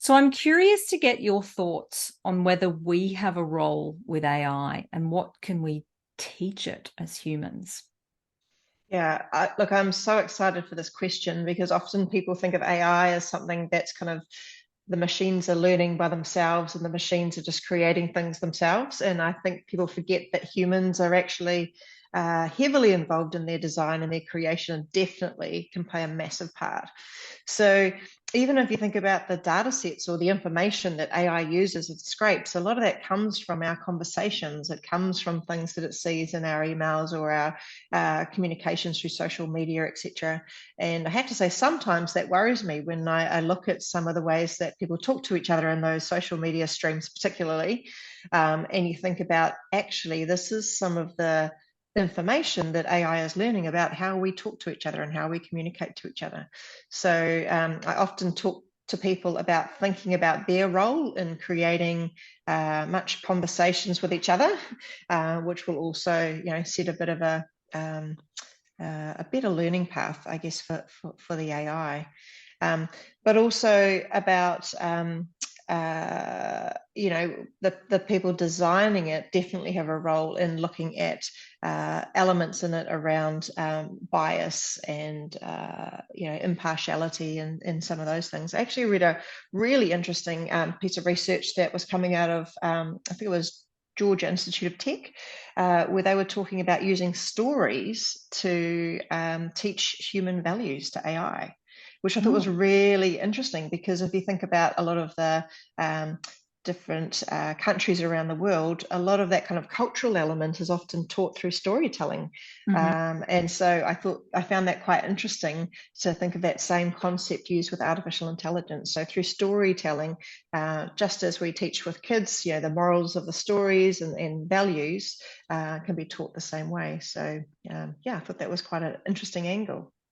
So I'm curious to get your thoughts on whether we have a role with AI and what can we teach it as humans. Yeah, look, I'm so excited for this question because often people think of AI as something that's kind of the machines are learning by themselves and the machines are just creating things themselves. And I think people forget that humans are actually heavily involved in their design and their creation and definitely can play a massive part. So even if you think about the data sets or the information that AI uses, it scrapes, a lot of that comes from our conversations. It comes from things that it sees in our emails or our communications through social media, etc. And I have to say, sometimes that worries me when I look at some of the ways that people talk to each other in those social media streams, particularly. And you think about actually, this is some of the information that AI is learning about how we talk to each other and how we communicate to each other. So I often talk to people about thinking about their role in creating much conversations with each other, which will also, set a bit of a better learning path, I guess, for the AI. But also about the people designing it definitely have a role in looking at elements in it around bias and impartiality and some of those things. I actually read a really interesting piece of research that was coming out of I think it was Georgia Institute of Tech, where they were talking about using stories to teach human values to AI, which I thought was Oh. really interesting because if you think about a lot of the different countries around the world, a lot of that kind of cultural element is often taught through storytelling. Mhm. And so I found that quite interesting to think of that same concept used with artificial intelligence. So through storytelling, just as we teach with kids, the morals of the stories and values can be taught the same way. So yeah, I thought that was quite an interesting angle.